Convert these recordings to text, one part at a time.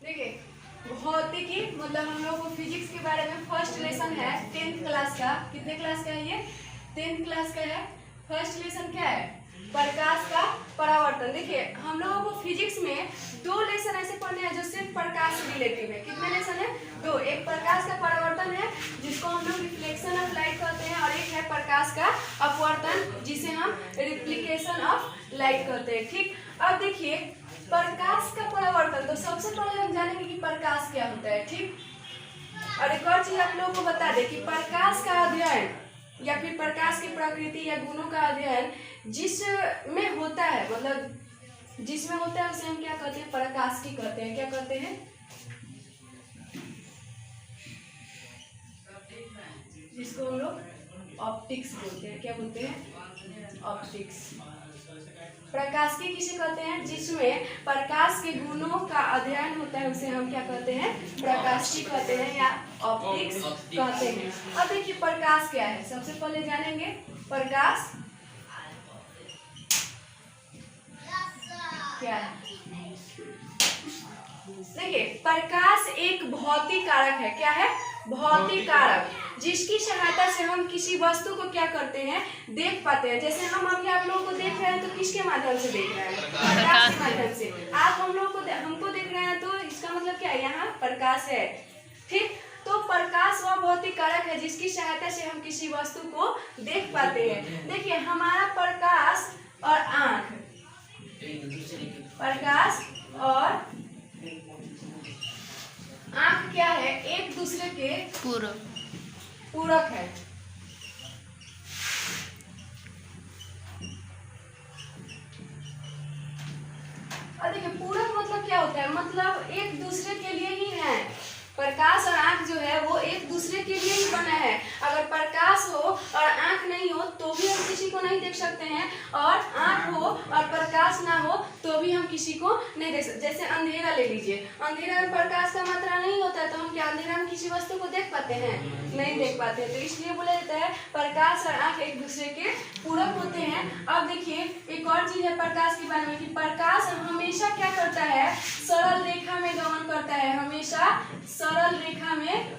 देखिए, भौतिकी मतलब हम लोग को फिजिक्स के बारे में फर्स्ट लेसन है 10th क्लास का। कितने क्लास का है ये? 10th क्लास का है। फर्स्ट लेसन क्या है? प्रकाश का परावर्तन। देखिए, हम लोगों को फिजिक्स में 2 लेसन ऐसे पढ़ने हैं जो सिर्फ प्रकाश से रिलेटिव है। कितने लेसन है? 2। एक प्रकाश का परावर्तन है जिसको हम लोग रिफ्लेक्शन ऑफ लाइट कहते हैं, और एक है प्रकाश का अपवर्तन जिसे हम रिप्लिकेशन ऑफ लाइट कहते हैं। ठीक, अब देखिए प्रकाश का परावर्तन, तो सबसे पहले हम जानेंगे कि प्रकाश क्या होता है। ठीक, और एक और चीज आप लोगों को बता दें कि प्रकाश का अध्ययन या फिर प्रकाश की प्रकृति या गुणों का अध्ययन जिसमें होता है, मतलब जिसमें होता है उसे हम क्या कहते हैं? प्रकाशिकी कहते हैं। क्या कहते हैं? जिसको हम लोग ऑप्टिक्स बोलते हैं। क्या बोलते हैं? ऑप्टिक्स। प्रकाशिकी किसे कहते हैं? जिसमें प्रकाश के गुणों का अध्ययन होता है उसे हम क्या कहते हैं? प्रकाशिकी कहते हैं या ऑप्टिक्स कहते हैं। अब देखिए प्रकाश क्या है, सबसे पहले जानेंगे प्रकाश क्या है। देखिए, प्रकाश एक भौतिक कारक है। क्या है? भौतिक कारक, जिसकी सहायता से हम किसी वस्तु को क्या करते हैं? देख पाते हैं। जैसे हम अभी आप लोगों को देख रहे हैं तो किसके माध्यम से देख रहे हैं? प्रकाश के माध्यम से। आप हम लोग को हमको देख रहे हैं तो इसका मतलब क्या है? यहाँ प्रकाश है। ठीक, तो प्रकाश वह भौतिक कारक है जिसकी सहायता से हम किसी वस्तु को देख पाते हैं। देखिए, हमारा प्रकाश और आँख, प्रकाश और आँख क्या है? एक दूसरे के पूरक है। और देखिए पूरक मतलब क्या होता है? मतलब एक दूसरे के लिए ही है। प्रकाश और आँख जो है वो एक दूसरे के लिए ही बना है। अगर प्रकाश हो और आँख नहीं हो तो भी हम किसी को नहीं देख सकते हैं, और आँख हो और प्रकाश ना हो तो भी हम किसी को नहीं देख सकते। जैसे अंधेरा ले लीजिए, अंधेरा में प्रकाश का मात्रा नहीं होता है तो हम क्या अंधेरा में किसी वस्तु को देख पाते हैं? नहीं देख पाते हैं। तो इसलिए बोला जाता है प्रकाश और आँख एक दूसरे के पूरक होते हैं। अब देखिए एक और चीज है प्रकाश के बारे में कि प्रकाश हमेशा क्या करता है? सरल रेखा में गमन करता है। हमेशा सरल रेखा में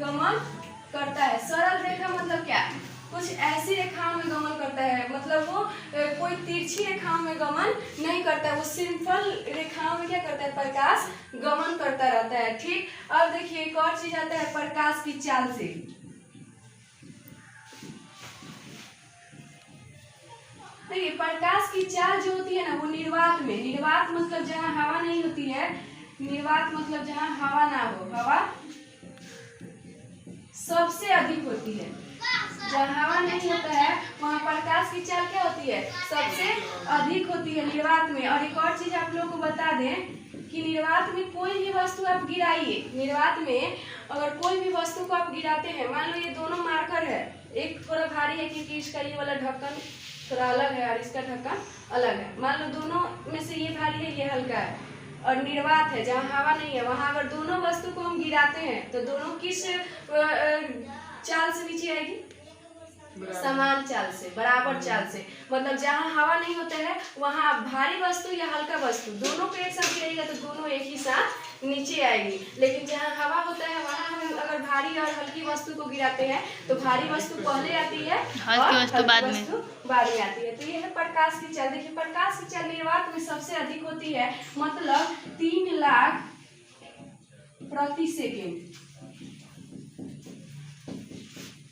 गमन करता है। सरल रेखा मतलब क्या? कुछ ऐसी रेखाओं में गमन करता है, मतलब वो कोई तिरछी रेखाओं में गमन नहीं करता है। वो सिंपल रेखाओं में क्या करता है? प्रकाश गमन करता रहता है। ठीक, अब देखिए एक और चीज आता है प्रकाश की चाल से। देखिए प्रकाश की चाल जो होती है ना वो निर्वात में, निर्वात मतलब जहाँ हवा नहीं होती है, निर्वात मतलब जहाँ हवा ना हो, हवा सबसे अधिक होती है। जहाँ हवा नहीं होता है वहाँ प्रकाश की चाल क्या होती है? सबसे अधिक होती है निर्वात में। और एक और चीज आप लोगों को बता दें कि निर्वात में कोई भी वस्तु आप गिराइए, निर्वात में अगर कोई भी वस्तु को आप गिराते हैं, मान लो ये दोनों मार्कर है, एक थोड़ा भारी है क्योंकि इसका ये वाला ढक्कन थोड़ा अलग है और इसका ढक्कन अलग है। मान लो दोनों में से ये भारी है ये हल्का है, और निर्वात है जहाँ हवा नहीं है, वहाँ अगर दोनों वस्तु को हम गिराते हैं तो दोनों किस चाल से नीचे आएगी? समान चाल से, बराबर चाल से। मतलब जहाँ हवा नहीं होता है वहाँ भारी वस्तु या हल्का वस्तु दोनों को एक साथ गिरेगा तो दोनों एक ही साथ नीचे आएगी। लेकिन जहाँ हवा होता है वहाँ हम अगर भारी और हल्की वस्तु को गिराते हैं तो भारी वस्तु पहले आती है और हल्की वस्तु बाद में आती है। तो ये है प्रकाश की चाल। देखिए प्रकाश की चाल निर्वात में सबसे अधिक होती है, मतलब 3 लाख प्रति सेकेंड।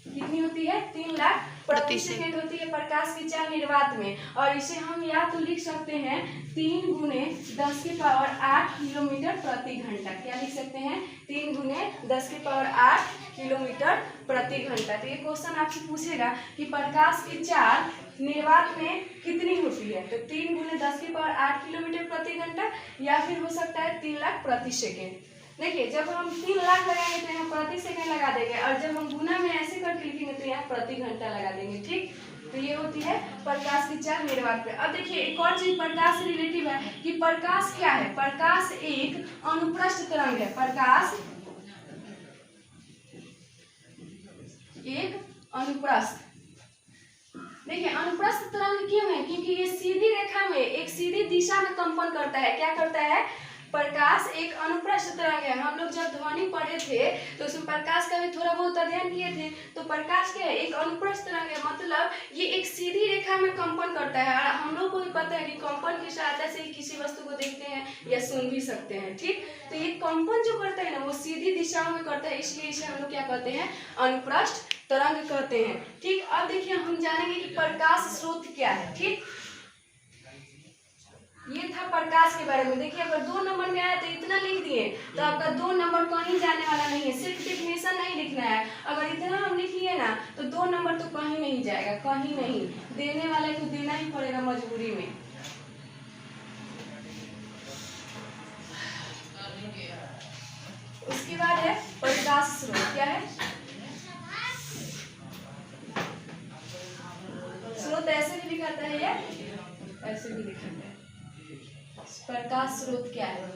कितनी होती है? 3 लाख प्रति सेकेंड होती है प्रकाश की चाल निर्वात में। और इसे हम या तो लिख सकते हैं 3 × 10⁸ किलोमीटर प्रति घंटा। क्या लिख सकते हैं? 3 × 10⁸ किलोमीटर प्रति घंटा। तो ये क्वेश्चन आपसे पूछेगा कि प्रकाश की चाल निर्वात में कितनी होती है, तो 3 × 10⁸ किलोमीटर प्रति घंटा, या फिर हो सकता है 3 लाख प्रति सेकेंड। देखिए जब हम 3 लाख लगाएंगे तो यहाँ प्रति सेकंड लगा देंगे, और जब हम गुना में ऐसे करके लिखेंगे तो यहाँ प्रति घंटा लगा देंगे। ठीक, तो ये होती है प्रकाश की चाल निर्वात पे। अब देखिए एक और चीज प्रकाश से रिलेटिव है कि प्रकाश क्या है? प्रकाश एक अनुप्रस्थ तरंग है। प्रकाश एक अनुप्रस्थ देखिए अनुप्रस्थ तरंग क्यों है, क्योंकि ये सीधी रेखा में एक सीधी दिशा में कंपन करता है। क्या करता है, प्रकाश एक अनुप्रस्थ तरंग है। हम लोग जब ध्वनि पढ़े थे तो उसमें प्रकाश का भी थोड़ा बहुत अध्ययन किए थे। तो प्रकाश क्या है, एक अनुप्रस्थ तरंग है, मतलब ये एक सीधी रेखा में कंपन करता है। और हम लोग को भी पता है कि कंपन की सहायता से किसी वस्तु को देखते हैं या सुन भी सकते हैं। ठीक, तो ये कंपन जो करता है ना वो सीधी दिशाओं में करता है, इसलिए इसे हम लोग क्या कहते हैं, अनुप्रस्थ तरंग कहते हैं। ठीक, अब देखिए हम जानेंगे कि प्रकाश स्रोत क्या है। ठीक, ये था प्रकाश के बारे में। देखिए अगर 2 नंबर में आया तो इतना लिख दिए तो आपका 2 नंबर कहीं जाने वाला नहीं है। सिर्फ डेफिनेशन नहीं लिखना है, अगर इतना हम लिख लिए ना तो 2 नंबर तो कहीं नहीं जाएगा, कहीं नहीं। देने वाले को देना ही पड़ेगा मजबूरी में। उसके बाद है प्रकाश स्रोत। क्या है, स्रोत ऐसे भी लिखाता है या ऐसे भी लिखाता है। प्रकाश स्रोत क्या है,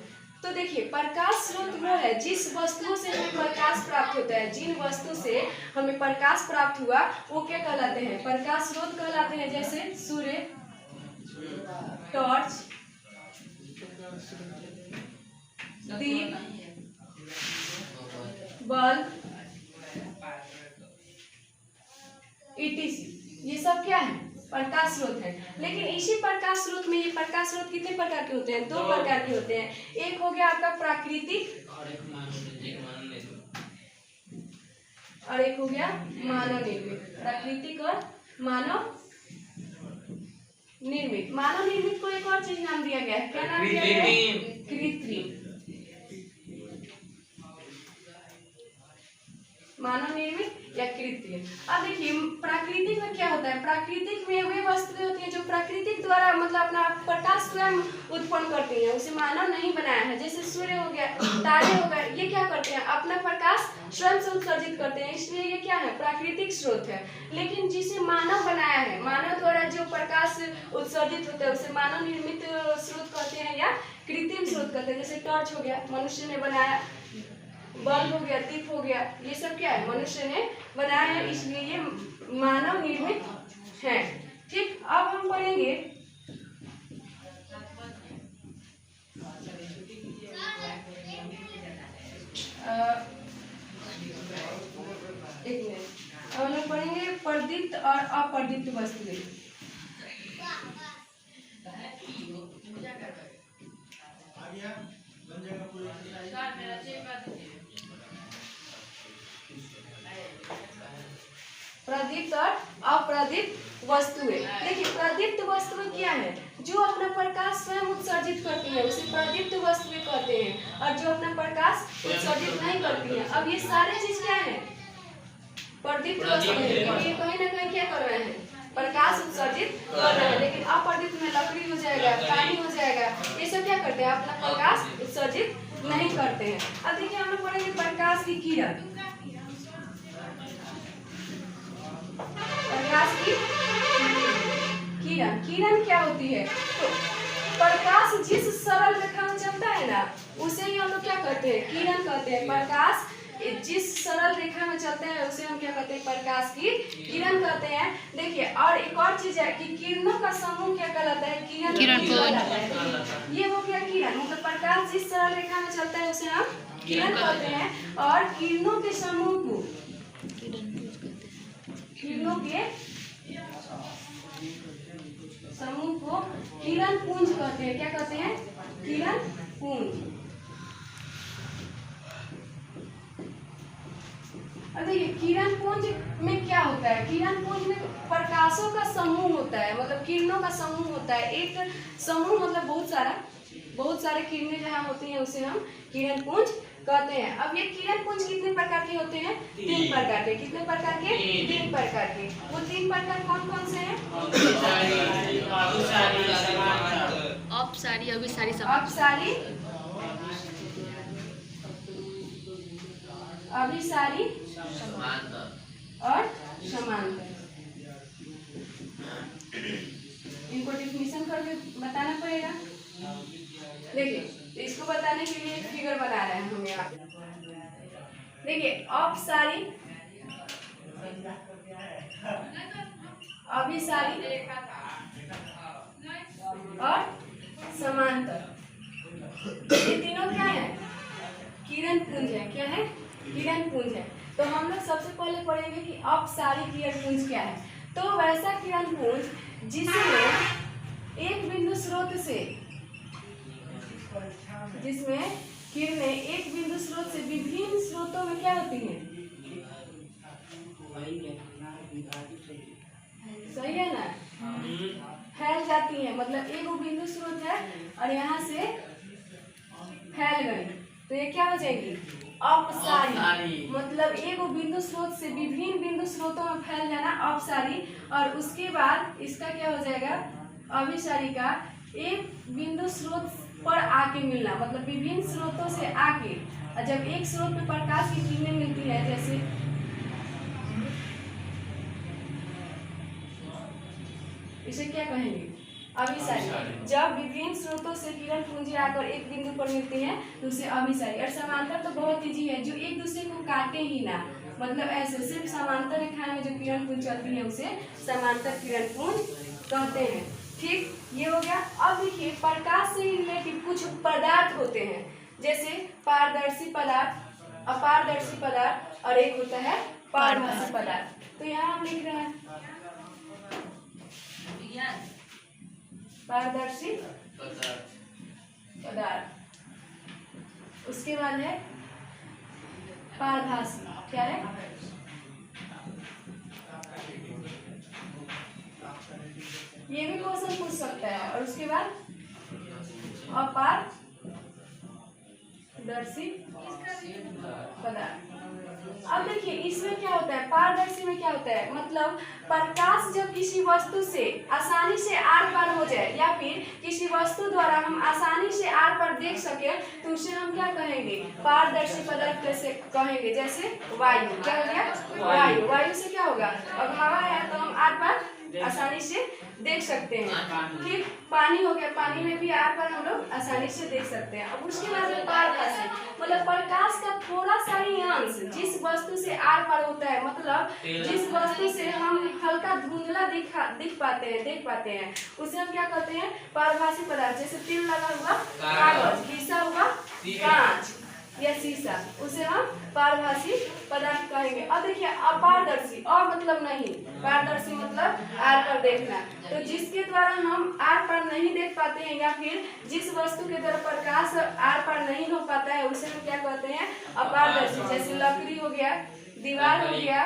तो देखिए प्रकाश स्रोत वो है जिस वस्तु से हमें प्रकाश प्राप्त होता है। जिन वस्तु से हमें प्रकाश प्राप्त हुआ वो क्या कहलाते हैं, प्रकाश स्रोत कहलाते हैं। जैसे सूर्य, टॉर्च, दीप, बल्ब, ईटीसी, ये सब क्या है, प्रकाश स्रोत है। लेकिन इसी प्रकाश स्रोत में, ये प्रकाश स्रोत कितने प्रकार के होते हैं, 2 प्रकार के होते हैं। एक हो गया आपका प्राकृतिक और एक हो गया मानव निर्मित। प्राकृतिक और मानव निर्मित। मानव निर्मित को एक और चीज नाम दिया गया है, क्या नाम दिया गया है, कृत्रिम। मानव निर्मित या कृत्रिम। अब देखिए प्राकृतिक में क्या होता है, प्राकृतिक में वे वस्तुएं होती हैं जो प्राकृतिक द्वारा मतलब अपना प्रकाश स्वयं उत्पन्न करती हैं, उसे मानव नहीं बनाया है। जैसे सूर्य हो गया, तारे हो गए, ये क्या करते हैं, अपना प्रकाश स्वयं से उत्सर्जित करते हैं, इसलिए ये क्या है, प्राकृतिक स्रोत है। लेकिन जिसे मानव बनाया है, मानव द्वारा जो प्रकाश उत्सर्जित होता है उसे मानव निर्मित स्रोत कहते हैं या कृत्रिम स्रोत कहते हैं। जैसे टॉर्च हो गया, मनुष्य ने बनाया, बल्ब हो गया, दीप हो गया, ये सब क्या है, मनुष्य ने बनाया है, इसलिए ये मानव निर्मित है। ठीक, अब हम पढ़ेंगे एक मिनट, अब हम लोग पढ़ेंगे प्रदीप्त और अप्रदीप्त वस्तुएं। प्रदीप्त और अप्रदीप्त वस्तुएं। देखिए प्रदीप्त वस्तुएं क्या है, जो अपना प्रकाश स्वयं उत्सर्जित करती है उसे प्रदीप्त वस्तुएं कहते हैं, और जो अपना प्रकाश उत्सर्जित नहीं करती है। अब ये सारे चीज क्या है, प्रदीप्त वस्तुएं, ये कहीं ना कहीं क्या कर रहे हैं, प्रकाश उत्सर्जित कर रहे हैं। लेकिन अप्रदीप्त में लकड़ी हो जाएगा, पानी हो जाएगा, ये सब क्या करते हैं, अपना प्रकाश उत्सर्जित नहीं करते हैं। अब देखिए हम लोग पढ़ेंगे प्रकाश की किरण। प्रकाश की किरण, किरण क्या होती है, तो प्रकाश जिस सरल रेखा में चलता है ना उसे ही हम लोग क्या कहते हैं, किरण कहते हैं। प्रकाश जिस सरल रेखा में चलते हैं उसे हम क्या कहते हैं, प्रकाश की किरण कहते हैं। देखिए और एक और चीज है कि किरणों का समूह क्या कहलाता है, किरण कहलाता है। ये हो गया किरण, मतलब प्रकाश जिस सरल रेखा में चलता है उसे हम किरण कहते हैं। और किरणों के समूह को, किरणों के समूह को किरण पुंज कहते हैं। क्या कहते हैं, किरण पुंज। अब देखिए किरण पुंज में क्या होता है, किरण पुंज में प्रकाशों का समूह होता है, मतलब किरणों का समूह होता है। एक समूह मतलब बहुत सारे किरणें जहाँ होती हैं उसे हम किरण पुंज कहते हैं। अब ये किरण पुंज कितने प्रकार के होते हैं, 3 प्रकार के। कितने प्रकार के, 3 प्रकार के। वो 3 प्रकार कौन कौन से हैं, अपसारी, अभिसारी, अपसारी, अभिसारी और समांतर। इनको डिफिनेशन करके बताना पड़ेगा। देखिए तो इसको बताने के लिए एक फिगर बना रहे हैं हम यहाँ। देखिए अपसारी, अभिसारी और समांतर, ये तीनों क्या है? किरण पुंज है। क्या है? किरण पुंज है। तो हम लोग सबसे पहले पढ़ेंगे कि अपसारी किरण पुंज क्या है। तो वैसा किरण पुंज जिसमें एक बिंदु स्रोत से, जिसमें किरणें एक बिंदु स्रोत से विभिन्न स्रोतों में क्या होती हैं? सही है ना? फैल जाती है, मतलब एक बिंदु स्रोत है और यहाँ से फैल गई, तो ये क्या हो जाएगी? अपसारी। मतलब एक बिंदु स्रोत से विभिन्न बिंदु स्रोतों में फैल जाना अपसारी, और उसके बाद इसका क्या हो जाएगा? अभिसारी का एक बिंदु स्रोत पर आके मिलना, मतलब विभिन्न स्रोतों से आके, और जब एक स्रोत पे प्रकाश की किरणें मिलती है, जैसे इसे क्या कहेंगे? अभिसारी। जब विभिन्न स्रोतों से किरण पूंजी आकर एक बिंदु पर मिलती है तो उसे अभिसारी। और समांतर तो बहुत इजी है, जो एक दूसरे को काटे ही ना, मतलब ऐसे सिर्फ समांतर रेखाएं में जो किरण पुंज चलती है उसे समांतर किरण पुंज कहते हैं। ठीक, ये हो गया। अब देखिए, प्रकाश से रिलेटेड कुछ पदार्थ होते हैं, जैसे पारदर्शी पदार्थ, अपारदर्शी पदार्थ और एक होता है पारभासी पदार्थ। तो यहाँ हम लिख रहे हैं पारदर्शी पदार्थ, उसके बाद है पारभासी। क्या है? ये भी क्वेश्चन पूछ सकता है। और उसके बाद अपारदर्शी पदार्थ। अब देखिए, इसमें क्या होता है? पारदर्शी में क्या होता है? मतलब प्रकाश जब किसी वस्तु से आसानी से आर पार हो जाए, या फिर किसी वस्तु द्वारा हम आसानी से आर पार देख सके, तो उसे हम क्या कहेंगे? पारदर्शी पदार्थ कैसे कहेंगे? जैसे वायु। क्या हो गया? वायु। वायु से क्या होगा? अब हवा है तो हम आर पार आसानी से देख सकते हैं। ठीक, पानी हो गया, पानी में भी आर पार हम लोग आसानी से देख सकते हैं। अब उसके बाद में पारभासी, मतलब प्रकाश का थोड़ा सा ही अंश जिस वस्तु से आर पार होता है, मतलब जिस वस्तु से हम हल्का धुंधला देख पाते हैं, उसे हम क्या कहते हैं? पारभासी पदार्थ। जैसे तेल लगा हुआ कागज, घिसा हुआ कांच या शीशा, उसे हम पारभासी पदार्थ कहेंगे। अब देखिए, अपारदर्शी, और मतलब नहीं, पारदर्शी मतलब आर पार देखना। तो जिसके द्वारा हम आर पार नहीं देख पाते हैं, या फिर जिस वस्तु के द्वारा प्रकाश आर पार नहीं हो पाता है, उसे हम क्या कहते हैं? अपारदर्शी। जैसे लकड़ी हो गया, दीवार हो गया,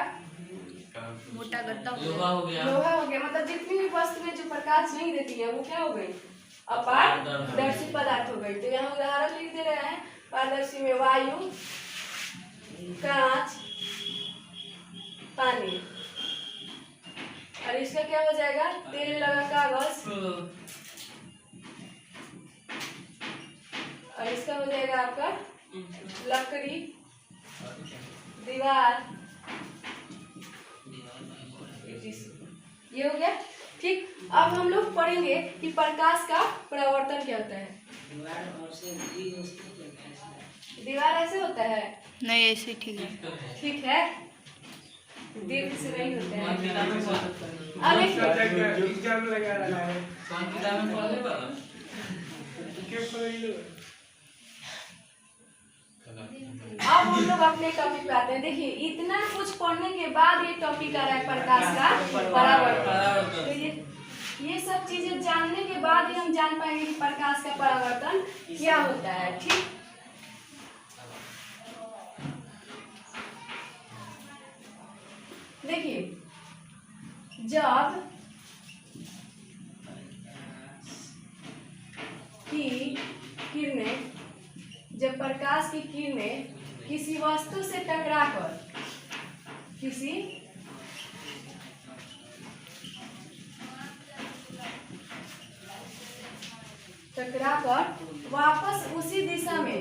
मोटा गद्दा लोहा हो गया, मतलब जितनी भी वस्तु में जो प्रकाश नहीं देती है वो क्या हो गई? अपारदर्शी पदार्थ हो गई। तो यहाँ उदाहरण लिख दे रहे हैं। पारदर्शी में वायु, कांच, पानी। और इसका क्या हो जाएगा? तेल लगा कागज, और इसका हो जाएगा आपका लकड़ी, दीवार, ये हो गया। ठीक, अब हम लोग पढ़ेंगे कि प्रकाश का परावर्तन क्या होता है। दीवार ऐसे होता है? नहीं, ऐसे ठीक है। ठीक है, दीप से नहीं होते हैं। अब हम लोग अपने टॉपिक पे आते हैं। देखिए, इतना कुछ पढ़ने के बाद ये टॉपिक आ रहा है प्रकाश का परावर्तन। तो ये सब चीजें जानने के बाद ही हम जान पाएंगे कि प्रकाश का परावर्तन क्या होता है। ठीक, देखिए, जब किरणें, जब प्रकाश की किरणें किसी वस्तु से टकराकर वापस उसी दिशा में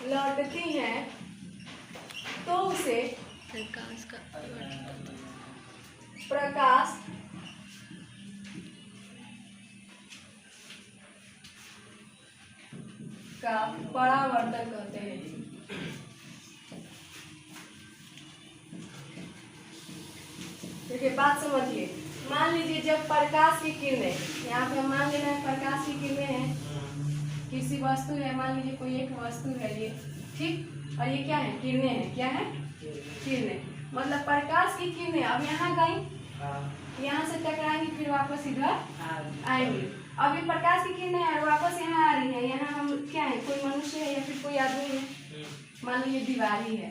लौटती हैं, तो उसे प्रकाश का परावर्तन कहते हैं। देखिए बात समझिए, मान लीजिए जब प्रकाश की किरणें, यहाँ पे हम मान लेना है प्रकाश की किरणें हैं, किसी वस्तु है, मान लीजिए कोई एक वस्तु है ये, ठीक, और ये क्या है, किरणें हैं, क्या है, किरणें, मतलब प्रकाश की किरणें अब यहाँ गई, यहाँ से टकराएंगी, फिर वापस इधर आएंगी। अब ये प्रकाश की किरणें और वापस यहाँ आ रही है, यहाँ हम क्या है, कोई मनुष्य है या फिर कोई आदमी है, मान लीजिए दीवार ही है,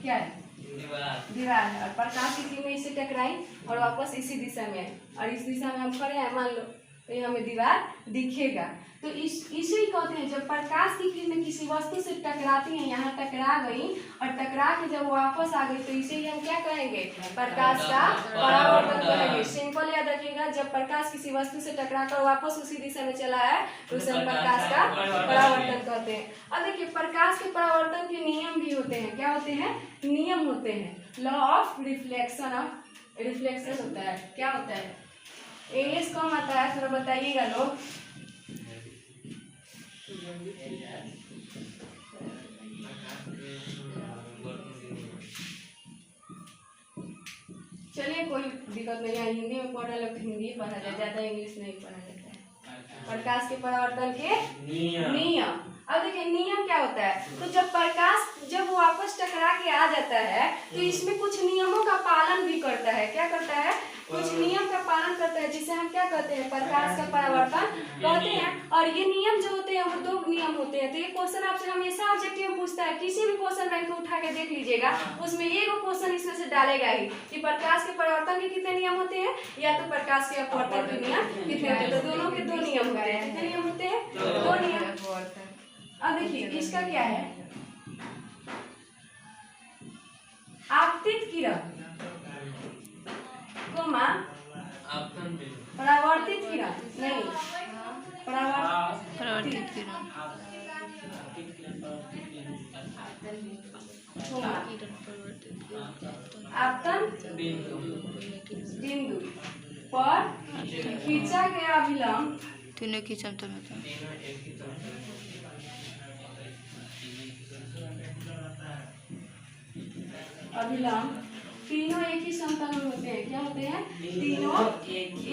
क्या है, दीवार है, और प्रकाश की किरणें इससे टकराई और वापस इसी दिशा में आई, और इस दिशा में हम खड़े हैं मान लो, तो ये हमें दीवार दिखेगा। तो इसे ही कहते हैं जब प्रकाश की किरणें किसी वस्तु से टकराती हैं, यहाँ टकरा गई और टकरा के जब वापस आ गई, तो इसे ही हम क्या कहेंगे, प्रकाश का परावर्तन कहेंगे। सिंपल याद रखिएगा, जब प्रकाश किसी वस्तु से टकरा कर वापस उसी दिशा में चला है तो उसे हम प्रकाश का परावर्तन कहते हैं। अब देखिए प्रकाश के परावर्तन के नियम भी होते हैं, क्या होते हैं, नियम होते हैं। Law of reflection, of reflection होता है, क्या होता है, इंग्लिश कौन आता है, थोड़ा बताइएगा लोग। चलिए कोई दिक्कत नहीं है, हिंदी में पढ़ा लोग हिंदी पढ़ा जाए, ज्यादा इंग्लिश नहीं पढ़ा जाता है। प्रकाश के परावर्तन के नियम। अब देखिए नियम क्या होता है, तो जब प्रकाश जब वो वापस टकरा के आ जाता है तो इसमें कुछ नियमों का पालन भी करता है, क्या करता है, कुछ नियम का पालन करता है, जिसे हम क्या कहते हैं, प्रकाश का परावर्तन कहते हैं। और ये नियम जो होते हैं वो दो नियम होते हैं। तो ये क्वेश्चन आपसे हमेशा ऑब्जेक्टिव में पूछता है, किसी भी क्वेश्चन बैंक को उठा के देख लीजिएगा, उसमें एक क्वेश्चन इसमें से डालेगा ही कि प्रकाश के परावर्तन के कितने नियम होते हैं, या तो प्रकाश के अपवर्तन के नियम कितने होते हैं। तो दोनों के दो नियम होते हैं, कितने नियम होते हैं, दो नियम। अब देखिए इसका क्या है, आपतित किरण कोमा परावर्तित किरण, नहीं परावर्तित किरण, आपतन बिंदु पर खींचा गया अभिलंब, तीनों की समतल में अभिलंब तीनों एक ही समतल में होते हैं, क्या होते हैं, तीनों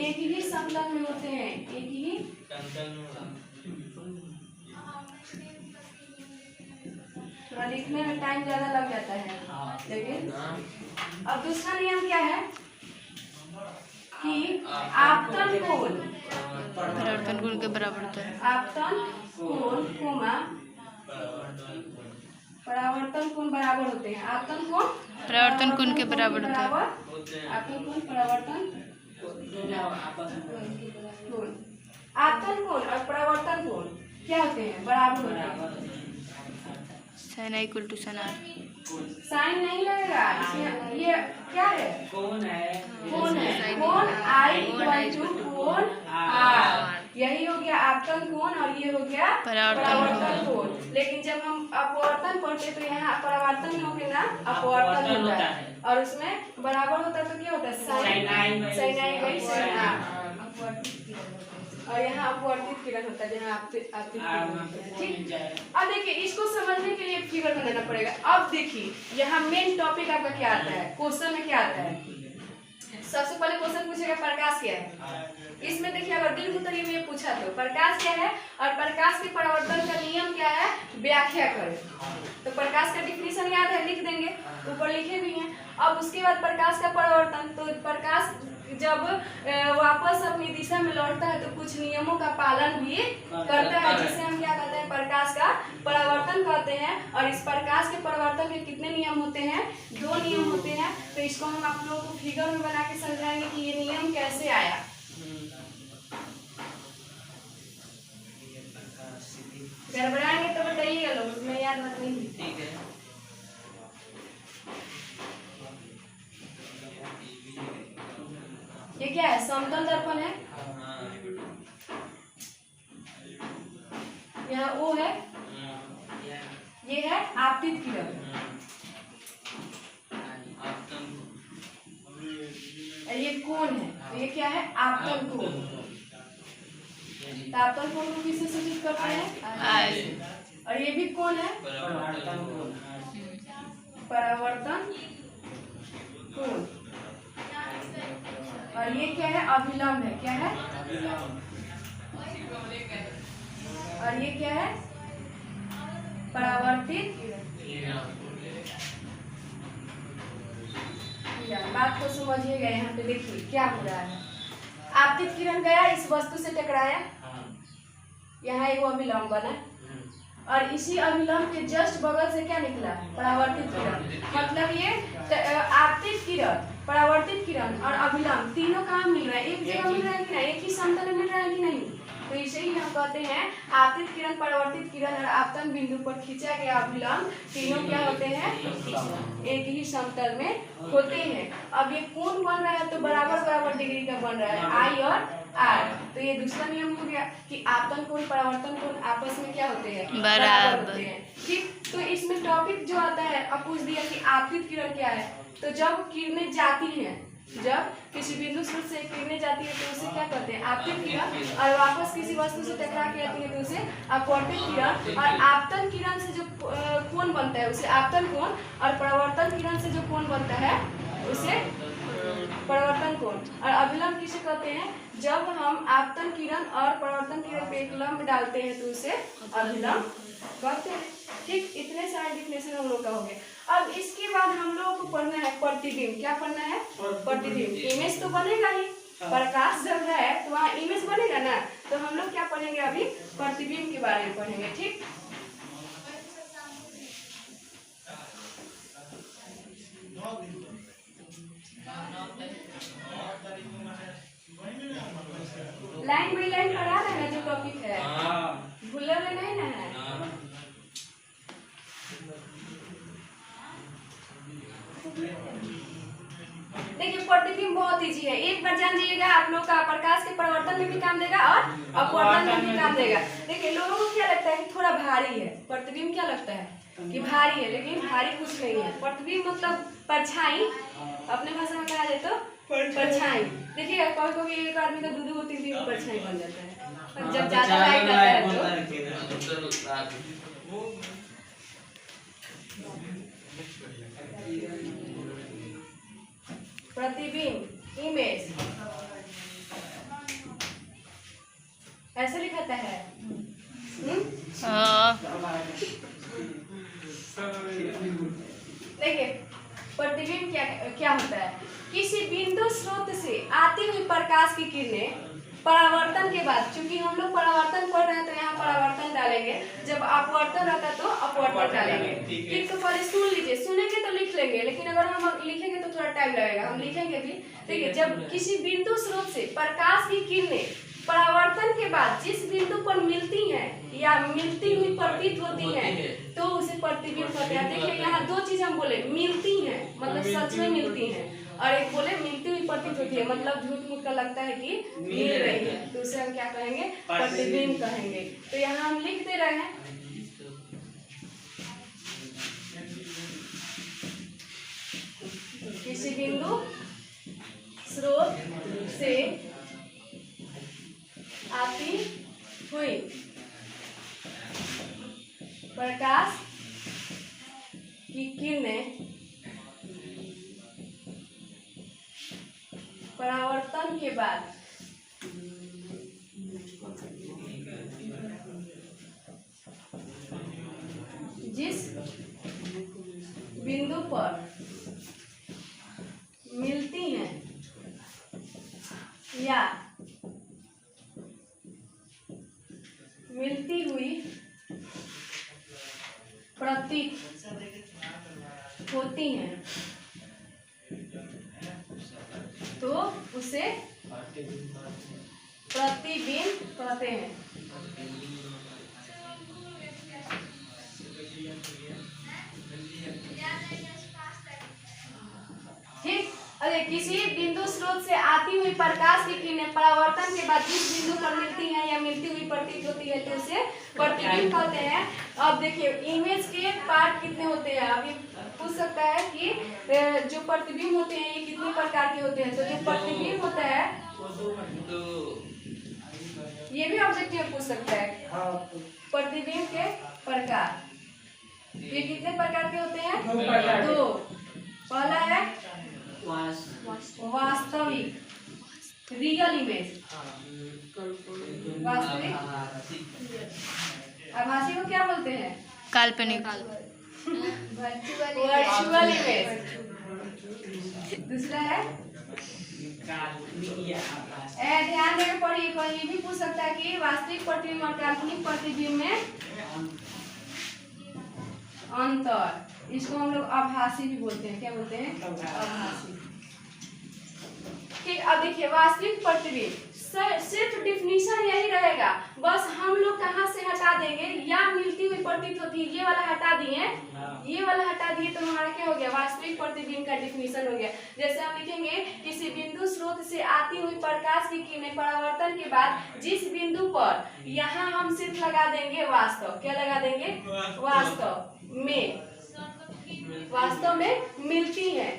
एक ही समतल में होते हैं, एक ही थोड़ा लिखने में टाइम ज्यादा लग जाता है, लेकिन अब दूसरा नियम क्या है कि आपतन कोण परावर्तन कोण के बराबर होता है, आपतन कोण कोमा परावर्तन कोण बराबर होते हैं, आपतन कोण परावर्तन कोण के बराबर होता है, आपतन कोण परावर्तन कोण, आपतन कोण और परावर्तन कोण क्या होते हैं, बराबर होते हैं। Sine i equal to sine r, sine नहीं लगेगा इसमें, ये क्या है, कौन है, कोण है, कोण आई इक्वल टू कोण आर, यही हो गया आपतन कोण और ये हो गया परावर्तन कोण। लेकिन जब हम अपवर्तन पढ़ते तो यहाँ परावर्तन हो गया ना, अपवर्तन होता है, और उसमें बराबर होता है तो क्या होता है, sine i by sine r, और यहाँ अपवर्तित किरण होता है, जहाँ आपतित ठीक। अब देखिए इसको समझने के लिए एक फिगर बनाना पड़ेगा। अब देखिए यहाँ मेन टॉपिक आपका क्या आता है, क्वेश्चन में क्या आता है, सबसे पहले क्वेश्चन पूछेगा प्रकाश क्या है। इसमें देखिए अगर दिल उत्तर में ये पूछा तो प्रकाश क्या है और प्रकाश के परावर्तन का नियम क्या है, व्याख्या करें। तो प्रकाश का डिफिनीशन याद है, लिख देंगे, ऊपर लिखे भी हैं। अब उसके बाद प्रकाश का परावर्तन, तो प्रकाश जब वापस अपनी दिशा में लौटता है तो कुछ नियमों का पालन भी करता है, जिसे हम क्या कहते हैं, प्रकाश का परावर्तन कहते हैं। और इस प्रकाश के परावर्तन के कितने नियम होते हैं, दो नियम होते हैं। तो इसको हम आप लोगों को फिगर में बना के समझाएंगे कि ये नियम कैसे आया। गड़बड़ाएंगे तो बताइएगा लोग, मैं याद मत नहीं। ठीक है। ये क्या है, समतल दर्पण है, यहाँ ओ है, ये है आपतित किरण, और ये कोण है, तो ये क्या है, आपतन कोण। तापन कोण को किससे सूचित करते हैं? आई। और ये भी कौन है? परावर्तन कोण। और ये क्या है? अभिलंब है। क्या है? और ये क्या है? परावर्तित किरण। बात को समझिएगा। यहाँ पे देखिए क्या हो रहा है। आपतित किरण गया, इस वस्तु से टकराया, यहाँ एक अभिलंब बना, और इसी अभिलंब के जस्ट बगल से क्या निकला? परावर्तित किरण। मतलब ये आपतित किरण, परावर्तित किरण और अभिलंब तीनों कहाँ मिल रहा है? एक जगह मिल रहा है कि नहीं? एक ही समतल में मिल रहा है कि नहीं? तो इसे ही हम कहते हैं आपतित किरण, परावर्तित किरण और आपतन बिंदु पर खींचा गया अभिलंब तीनों क्या होते हैं? एक ही समतल में होते हैं। अब ये कोण बन रहा है तो बराबर बराबर डिग्री का बन रहा है, आई और आर। तो ये दूसरा नियम हो गया कि आपतन कोण, परावर्तन कोण आपस में क्या होते हैं? बराबर होते हैं। ठीक, तो इसमें टॉपिक जो आता है, अब पूछ दिया कि आपतित किरण क्या है। तो जब किरणें जाती हैं, जब किसी बिंदु स्रोत से किरणें जाती है तो उसे क्या कहते हैं? आपतित किरण। और वापस किसी वस्तु से टकरा के आती है तो उसे अपवर्तित किरण। और आपतन किरण से जो कोण बनता है उसे आपतन कोण, और परावर्तन किरण से जो कोण बनता है उसे परावर्तन कोण। और अभिलंब किसे कहते हैं? जब हम आपतन किरण और परावर्तन किरण पे एक लंब डालते हैं तो उसे अभिलंब कहते हैं। ठीक, इतने सारे डिफिनेशन हम लोग का हो गया। अब इसके बाद हम लोग को पढ़ना है प्रतिबिंब। क्या पढ़ना है? प्रतिबिंब। इमेज तो बनेगा ही, प्रकाश जब है तो वहाँ इमेज बनेगा ना। तो हम लोग क्या पढ़ेंगे अभी? प्रतिबिंब के बारे में पढ़ेंगे। ठीक, लाइन बाई लाइन पढ़ा रहे हैं जो टॉपिक है, भूले हुए नहीं ना है। देखिए प्रतिबिंब बहुत इजी है, एक बार जान जाइएगा आप लोग का प्रकाश के परिवर्तन में भी काम देगा और अपवर्तन में भी काम देगा। देखिए लोगों को क्या लगता है कि थोड़ा भारी है प्रतिबिंब, क्या लगता है कि भारी है, लेकिन भारी कुछ नहीं है। प्रतिबिंब मतलब परछाई, अपने भाषा में कहा जाए तो परछाई। देखिए कभी कभी एक आदमी का दो तीन परछाई बन जाता है जब ज्यादा लाइट आता है तो। प्रतिबिंब, इमेज ऐसे लिखता है। देखिए प्रतिबिंब क्या होता है? किसी बिंदु स्रोत से आती हुई प्रकाश की किरणें परावर्तन के बाद, चूंकि हम लोग परावर्तन पढ़ रहे हैं तो यहाँ परावर्तन डालेंगे, जब अपवर्तन रहता तो अपवर्तन डालेंगे। ठीक, तो पहले सुन लीजिए, सुनेंगे तो लिख लेंगे, लेकिन अगर हम लिखेंगे तो थोड़ा टाइम लगेगा, हम लिखेंगे भी। देखिए जब किसी बिंदु स्रोत से प्रकाश की किरणें परावर्तन के बाद जिस बिंदु पर मिलती हैं या मिलती हुई प्रतीत होती हैं तो उसे प्रतिबिंब कहते हैं। देखिए यहाँ दो चीज हम बोले, मिलती हैं मतलब सच में मिलती हैं, और एक बोले मिलती हुई प्रतीत होती है मतलब झूठ मूठ का लगता है कि मिल रही है, तो उसे हम क्या कहेंगे? प्रतिबिंब कहेंगे। तो यहाँ हम लिख दे रहे हैं किसी बिंदु स्रोत से आती हुई प्रकाश की किरणें परावर्तन के बाद जिस बिंदु पर मिलती हैं या मिलती हुई प्रतीत होती हैं तो उसे प्रतिबिंब कहते हैं। ठीक, अरे किसी बिंदु स्रोत से आती हुई प्रकाश की किरणें परावर्तन के बाद जिस बिंदु पर मिलती हैं या मिलती हुई प्रतीत होती है तो उसे प्रतिबिंब कहते हैं। अब देखिए इमेज के पार्ट कितने होते हैं, अभी पूछ सकता है कि जो प्रतिबिंब होते हैं ये कितने प्रकार के होते हैं। तो जो प्रतिबिंब होता है ये भी ऑब्जेक्टिव में पूछ सकता है। प्रतिबिंब के प्रकार, ये कितने प्रकार के होते हैं? दो। पहला है वास्तविक, रियल इमेज, वास्तविक। आभासी को क्या बोलते हैं? काल्पनिक। Virtual image. दूसरा है ध्यान देकर पढ़िए, कोई ये भी पूछ सकता है कि वास्तविक प्रतिबिंब और काल्पनिक प्रतिबिंब में अंतर। इसको हम लोग आभासी भी बोलते हैं। क्या बोलते हैं? आभासी। ठीक, अब देखिए वास्तविक प्रतिबिंब सिर्फ डिफिनीशन यही रहेगा, बस हम लोग कहाँ से हटा देंगे, या मिलती हुई प्रतीत होती है, ये वाला हटा दिए, ये वाला हटा दिए तो हमारा क्या हो गया? वास्तविक प्रतिबिंब का डिफिनीशन हो गया। जैसे हम लिखेंगे किसी बिंदु स्रोत से आती हुई प्रकाश की किरणें परावर्तन के बाद जिस बिंदु पर, यहाँ हम सिर्फ लगा देंगे वास्तव। क्या लगा देंगे? वास्तव में मिलती है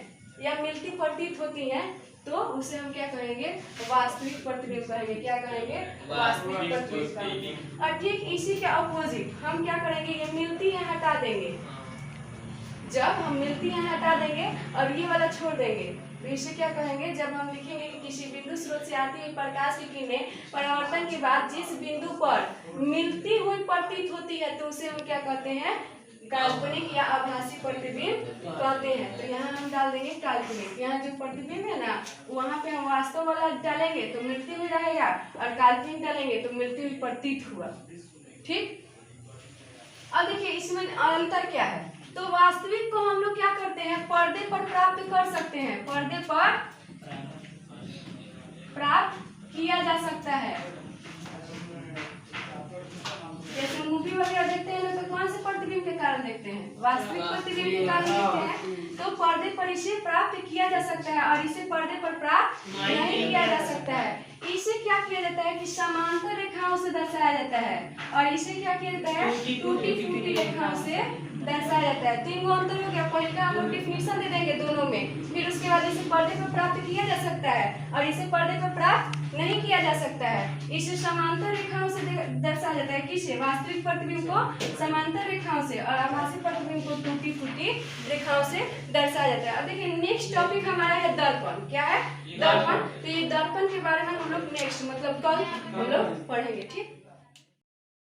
या मिलती प्रतीत होती है, तो उसे हम क्या कहेंगे? वास्तविक प्रतिबिंब कहेंगे। क्या कहेंगे? वास्तविक प्रतिबिंब कहेंगे। और ठीक इसी के अपोजिट हम क्या करेंगे? ये मिलती है हटा देंगे। जब हम मिलती है हटा देंगे और ये वाला छोड़ देंगे, तो इसे क्या कहेंगे? जब हम लिखेंगे कि किसी बिंदु स्रोत से आती हुई प्रकाश की किरणें परावर्तन के बाद जिस बिंदु पर मिलती हुई प्रतीत होती है, तो उसे हम क्या कहते हैं? काल्पनिक या आभासी प्रतिबिंब कहते हैं। तो यहाँ हम डाल देंगे काल्पनिक। यहाँ जो प्रतिबिंब है ना, वहाँ पे हम वास्तव वाला डालेंगे तो मिलती हुई रहेगा, और काल्पनिक डालेंगे तो मिलती हुई प्रतीत हुआ। ठीक, अब देखिए इसमें अंतर क्या है। तो वास्तविक को हम लोग क्या करते हैं? पर्दे पर प्राप्त कर सकते हैं। पर्दे पर प्राप्त किया जा सकता है। जैसे मूवी वगैरह देखते हैं ना, तो कौन से प्रतिबिंब के कारण देखते हैं? वास्तविक प्रतिबिंब के कारण देखते हैं। तो पर्दे पर इसे प्राप्त किया जा सकता है, और इसे पर्दे पर प्राप्त नहीं किया जा सकता है। इसे क्या किया जाता है कि समांतर रेखाओं से दर्शाया जाता है, और इसे क्या किया जाता है? टूटी फूटी रेखाओं से दर्शाया जाता है। तीन गो अंतर हो गया। पहले का हम लोग डिफिनीशन दे देंगे दोनों में, फिर उसके बाद इसे पर्दे पर प्राप्त किया जा सकता है, और इसे पर्दे पर प्राप्त नहीं किया जा सकता है। इसे समांतर रेखाओं से दर्शाया जाता है। किसे? वास्तविक प्रतिबिंब को समांतर रेखाओं से, और आभासी प्रतिबिंब को टूटी फूटी रेखाओं से दर्शाया जाता है। अब देखिए नेक्स्ट टॉपिक हमारा है दर्पण। क्या है? दर्पण। तो ये दर्पण के बारे में हम लोग नेक्स्ट मतलब कल हम लोग पढ़ेंगे। ठीक।